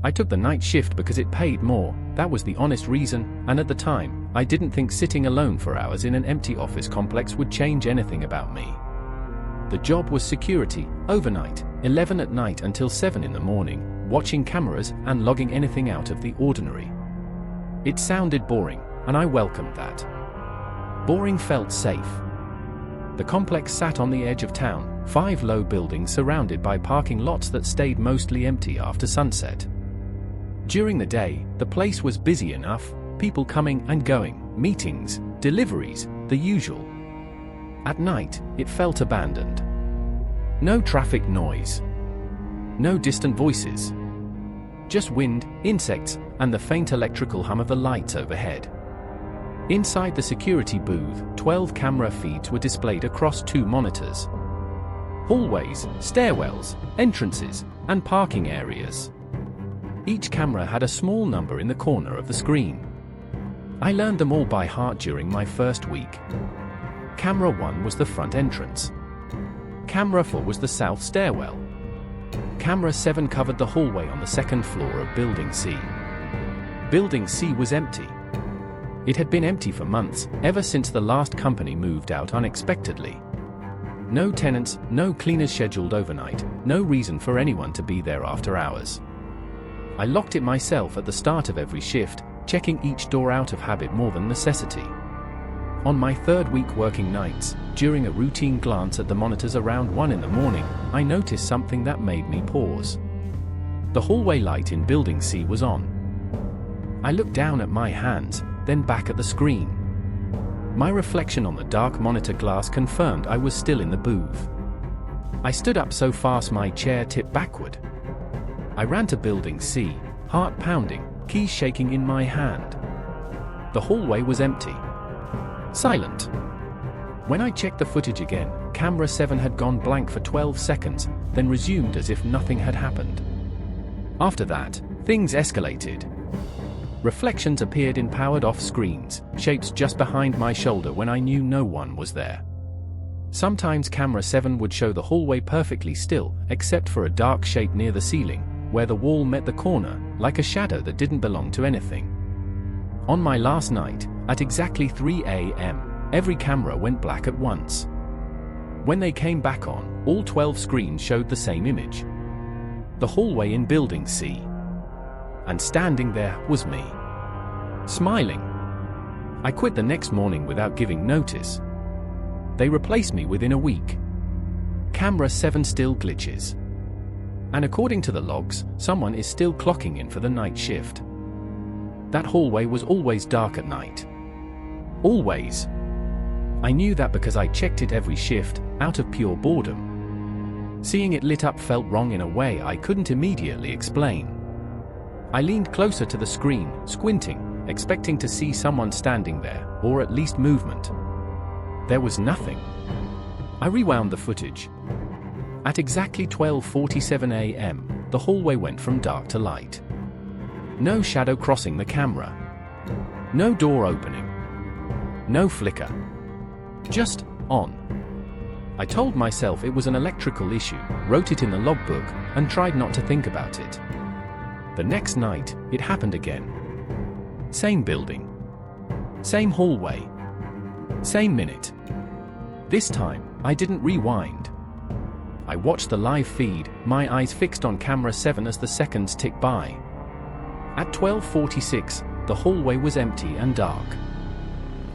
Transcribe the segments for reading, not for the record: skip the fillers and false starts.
I took the night shift because it paid more, that was the honest reason, and at the time, I didn't think sitting alone for hours in an empty office complex would change anything about me. The job was security, overnight, 11 at night until 7 in the morning, watching cameras and logging anything out of the ordinary. It sounded boring, and I welcomed that. Boring felt safe. The complex sat on the edge of town, 5 low buildings surrounded by parking lots that stayed mostly empty after sunset. During the day, the place was busy enough, people coming and going, meetings, deliveries, the usual. At night, it felt abandoned. No traffic noise. No distant voices. Just wind, insects, and the faint electrical hum of the lights overhead. Inside the security booth, 12 camera feeds were displayed across 2 monitors. Hallways, stairwells, entrances, and parking areas. Each camera had a small number in the corner of the screen. I learned them all by heart during my first week. Camera 1 was the front entrance. Camera 4 was the south stairwell. Camera 7 covered the hallway on the 2nd floor of Building C. Building C was empty. It had been empty for months, ever since the last company moved out unexpectedly. No tenants, no cleaners scheduled overnight, no reason for anyone to be there after hours. I locked it myself at the start of every shift, checking each door out of habit more than necessity. On my 3rd week working nights, during a routine glance at the monitors around 1 in the morning, I noticed something that made me pause. The hallway light in Building C was on. I looked down at my hands, then back at the screen. My reflection on the dark monitor glass confirmed I was still in the booth. I stood up so fast my chair tipped backward. I ran to Building C, heart pounding, keys shaking in my hand. The hallway was empty. Silent. When I checked the footage again, camera 7 had gone blank for 12 seconds, then resumed as if nothing had happened. After that, things escalated. Reflections appeared in powered-off screens, shapes just behind my shoulder when I knew no one was there. Sometimes camera 7 would show the hallway perfectly still, except for a dark shape near the ceiling, where the wall met the corner, like a shadow that didn't belong to anything. On my last night, at exactly 3 a.m., every camera went black at once. When they came back on, all 12 screens showed the same image. The hallway in Building C. And standing there was me. Smiling. I quit the next morning without giving notice. They replaced me within a week. Camera 7 still glitches. And according to the logs, someone is still clocking in for the night shift. That hallway was always dark at night. Always. I knew that because I checked it every shift, out of pure boredom. Seeing it lit up felt wrong in a way I couldn't immediately explain. I leaned closer to the screen, squinting, expecting to see someone standing there, or at least movement. There was nothing. I rewound the footage. At exactly 12:47 a.m., the hallway went from dark to light. No shadow crossing the camera. No door opening. No flicker. Just on. I told myself it was an electrical issue, wrote it in the logbook, and tried not to think about it. The next night, it happened again. Same building. Same hallway. Same minute. This time, I didn't rewind. I watched the live feed, my eyes fixed on camera 7 as the seconds ticked by. At 12:46, the hallway was empty and dark.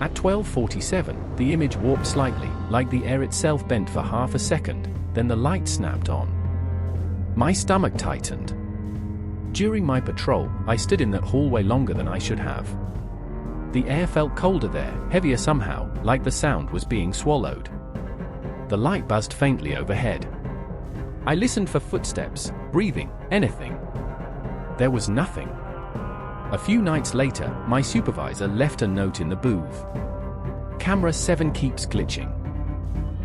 At 12:47, the image warped slightly, like the air itself bent for half a second, then the light snapped on. My stomach tightened. During my patrol, I stood in that hallway longer than I should have. The air felt colder there, heavier somehow, like the sound was being swallowed. The light buzzed faintly overhead. I listened for footsteps, breathing, anything. There was nothing. A few nights later, my supervisor left a note in the booth. Camera 7 keeps glitching.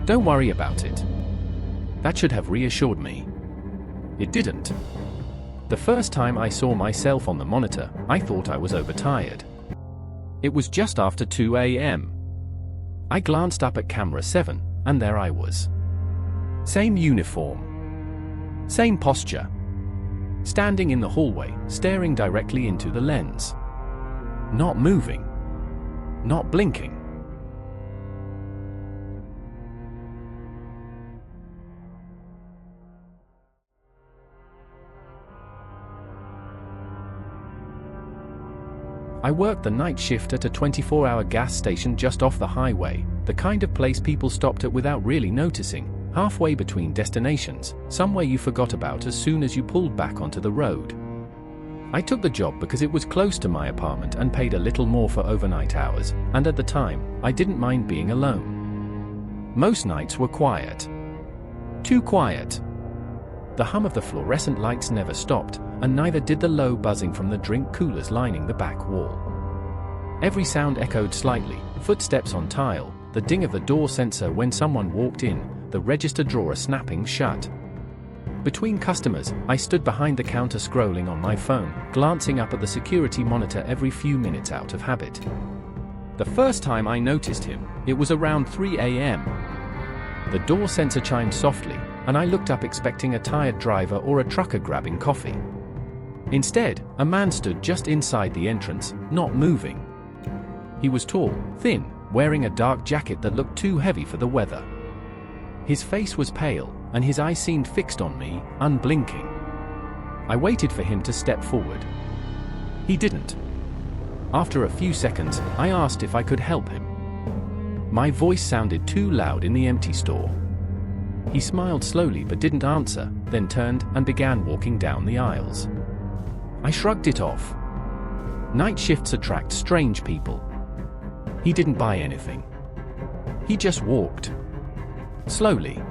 Don't worry about it. That should have reassured me. It didn't. The first time I saw myself on the monitor, I thought I was overtired. It was just after 2 a.m. I glanced up at camera 7, and there I was. Same uniform. Same posture. standing in the hallway, staring directly into the lens. Not moving. Not blinking. I worked the night shift at a 24-hour gas station just off the highway, the kind of place people stopped at without really noticing, halfway between destinations, somewhere you forgot about as soon as you pulled back onto the road. I took the job because it was close to my apartment and paid a little more for overnight hours, and at the time, I didn't mind being alone. Most nights were quiet. Too quiet. The hum of the fluorescent lights never stopped, and neither did the low buzzing from the drink coolers lining the back wall. Every sound echoed slightly: footsteps on tile, the ding of the door sensor when someone walked in, the register drawer snapping shut. Between customers, I stood behind the counter scrolling on my phone, glancing up at the security monitor every few minutes out of habit. The first time I noticed him, it was around 3 a.m. The door sensor chimed softly, and I looked up expecting a tired driver or a trucker grabbing coffee. Instead, a man stood just inside the entrance, not moving. He was tall, thin, wearing a dark jacket that looked too heavy for the weather. His face was pale, and his eyes seemed fixed on me, unblinking. I waited for him to step forward. He didn't. After a few seconds, I asked if I could help him. My voice sounded too loud in the empty store. He smiled slowly but didn't answer, then turned and began walking down the aisles. I shrugged it off. Night shifts attract strange people. He didn't buy anything. He just walked. Slowly.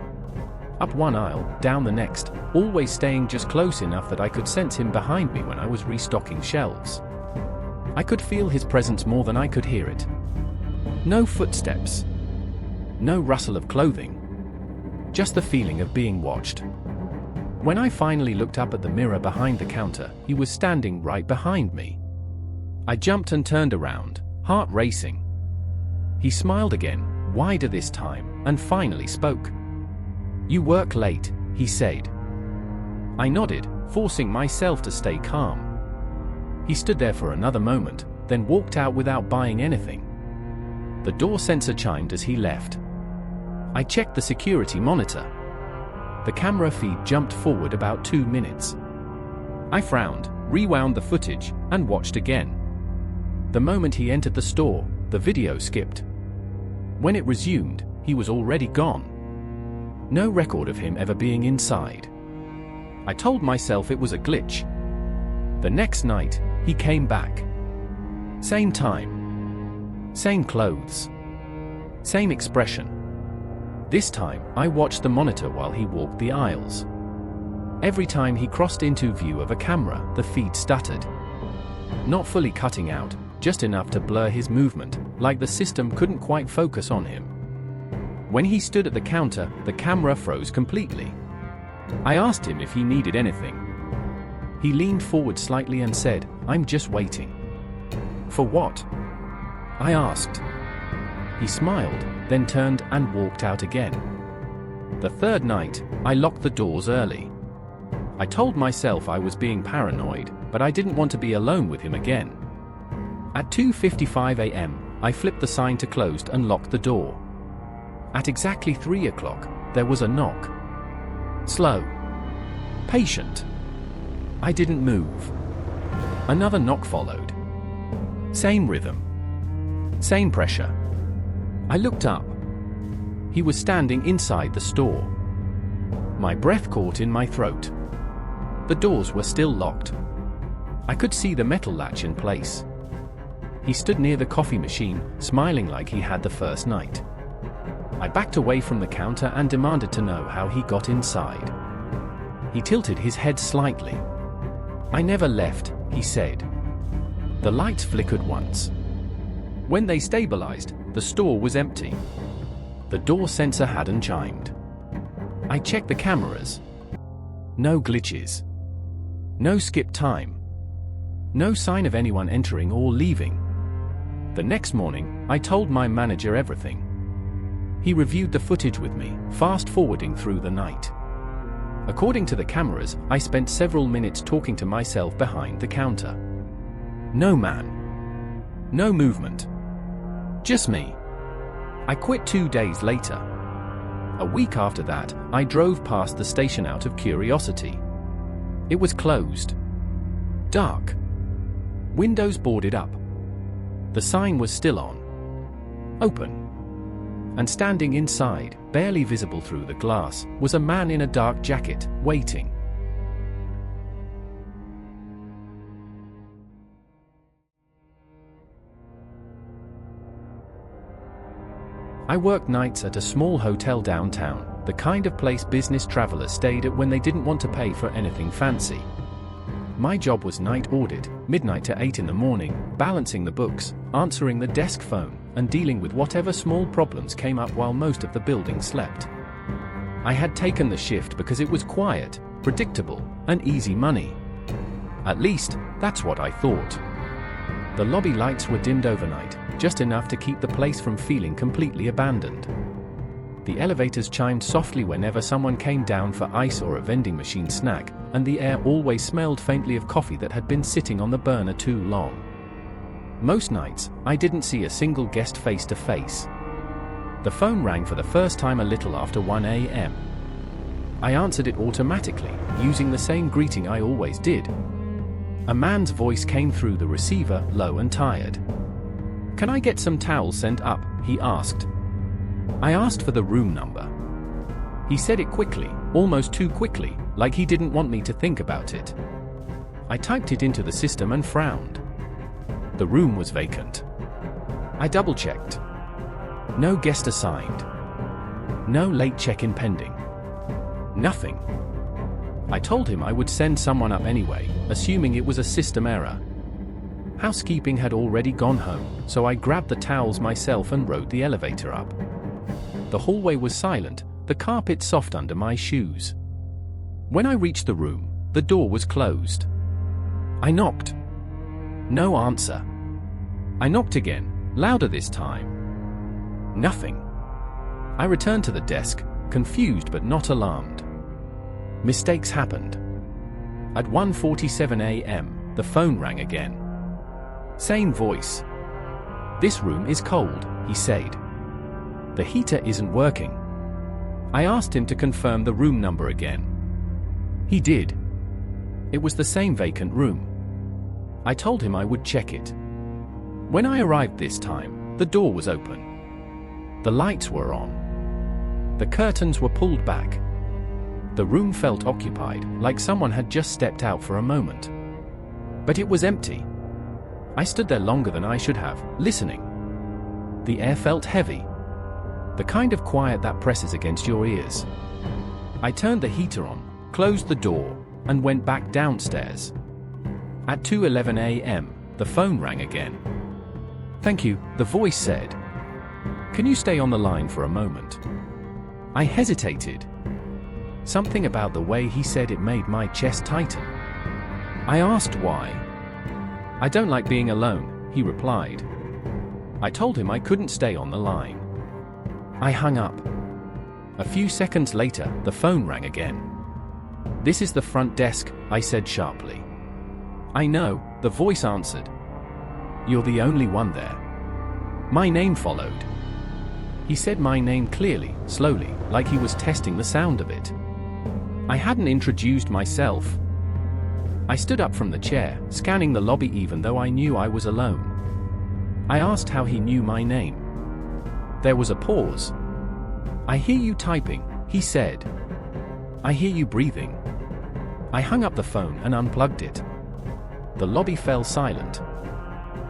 Up one aisle, down the next, always staying just close enough that I could sense him behind me when I was restocking shelves. I could feel his presence more than I could hear it. No footsteps. No rustle of clothing. Just the feeling of being watched. When I finally looked up at the mirror behind the counter, he was standing right behind me. I jumped and turned around, heart racing. He smiled again, wider this time, and finally spoke. "You work late," he said. I nodded, forcing myself to stay calm. He stood there for another moment, then walked out without buying anything. The door sensor chimed as he left. I checked the security monitor. The camera feed jumped forward about 2 minutes. I frowned, rewound the footage, and watched again. The moment he entered the store, the video skipped. When it resumed, he was already gone. No record of him ever being inside. I told myself it was a glitch. The next night, he came back. Same time. Same clothes. Same expression. This time, I watched the monitor while he walked the aisles. Every time he crossed into view of a camera, the feed stuttered. Not fully cutting out, just enough to blur his movement, like the system couldn't quite focus on him. When he stood at the counter, the camera froze completely. I asked him if he needed anything. He leaned forward slightly and said, "I'm just waiting." "For what?" I asked. He smiled, then turned and walked out again. The third night, I locked the doors early. I told myself I was being paranoid, but I didn't want to be alone with him again. At 2:55 a.m., I flipped the sign to closed and locked the door. At exactly 3 o'clock, there was a knock. Slow. Patient. I didn't move. Another knock followed. Same rhythm. Same pressure. I looked up. He was standing inside the store. My breath caught in my throat. The doors were still locked. I could see the metal latch in place. He stood near the coffee machine, smiling like he had the first night. I backed away from the counter and demanded to know how he got inside. He tilted his head slightly. "I never left," he said. The lights flickered once. When they stabilized, the store was empty. The door sensor hadn't chimed. I checked the cameras. No glitches. No skip time. No sign of anyone entering or leaving. The next morning, I told my manager everything. He reviewed the footage with me, fast-forwarding through the night. According to the cameras, I spent several minutes talking to myself behind the counter. No man. No movement. Just me. I quit 2 days later. A week after that, I drove past the station out of curiosity. It was closed. Dark. Windows boarded up. The sign was still on. Open. And standing inside, barely visible through the glass, was a man in a dark jacket, waiting. I worked nights at a small hotel downtown, the kind of place business travelers stayed at when they didn't want to pay for anything fancy. My job was night audit, midnight to 8 in the morning, balancing the books, answering the desk phone, and dealing with whatever small problems came up while most of the building slept. I had taken the shift because it was quiet, predictable, and easy money. At least, that's what I thought. The lobby lights were dimmed overnight, just enough to keep the place from feeling completely abandoned. The elevators chimed softly whenever someone came down for ice or a vending machine snack, and the air always smelled faintly of coffee that had been sitting on the burner too long. Most nights, I didn't see a single guest face to face. The phone rang for the first time a little after 1 a.m. I answered it automatically, using the same greeting I always did. A man's voice came through the receiver, low and tired. "Can I get some towels sent up?" he asked. I asked for the room number. He said it quickly, almost too quickly, like he didn't want me to think about it. I typed it into the system and frowned. The room was vacant. I double-checked. No guest assigned. No late check-in pending. Nothing. I told him I would send someone up anyway, assuming it was a system error. Housekeeping had already gone home, so I grabbed the towels myself and rode the elevator up. The hallway was silent, the carpet soft under my shoes. When I reached the room, the door was closed. I knocked. No answer. I knocked again, louder this time. Nothing. I returned to the desk, confused but not alarmed. Mistakes happened. At 1:47 a.m., the phone rang again. Same voice. "This room is cold," he said. "The heater isn't working." I asked him to confirm the room number again. He did. It was the same vacant room. I told him I would check it. When I arrived this time, the door was open. The lights were on. The curtains were pulled back. The room felt occupied, like someone had just stepped out for a moment. But it was empty. I stood there longer than I should have, listening. The air felt heavy. The kind of quiet that presses against your ears. I turned the heater on, closed the door, and went back downstairs. At 2:11 a.m., the phone rang again. "Thank you," the voice said. "Can you stay on the line for a moment?" I hesitated. Something about the way he said it made my chest tighten. I asked why. "I don't like being alone," he replied. I told him I couldn't stay on the line. I hung up. A few seconds later, the phone rang again. "This is the front desk," I said sharply. "I know," the voice answered. "You're the only one there." My name followed. He said my name clearly, slowly, like he was testing the sound of it. I hadn't introduced myself. I stood up from the chair, scanning the lobby even though I knew I was alone. I asked how he knew my name. There was a pause. "I hear you typing," he said. "I hear you breathing." I hung up the phone and unplugged it. The lobby fell silent.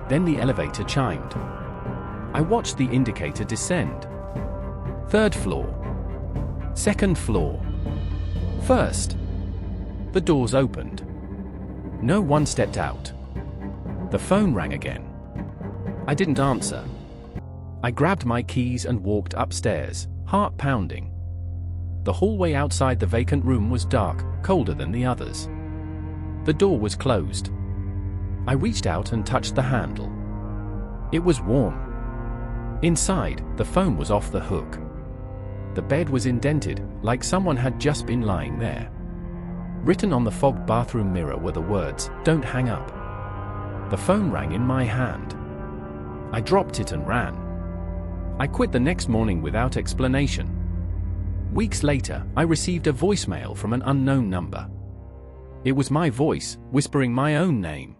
Then the elevator chimed. I watched the indicator descend. 3rd floor. 2nd floor. 1st. The doors opened. No one stepped out. The phone rang again. I didn't answer. I grabbed my keys and walked upstairs, heart pounding. The hallway outside the vacant room was dark, colder than the others. The door was closed. I reached out and touched the handle. It was warm. Inside, the phone was off the hook. The bed was indented, like someone had just been lying there. Written on the fogged bathroom mirror were the words, "Don't hang up." The phone rang in my hand. I dropped it and ran. I quit the next morning without explanation. Weeks later, I received a voicemail from an unknown number. It was my voice, whispering my own name.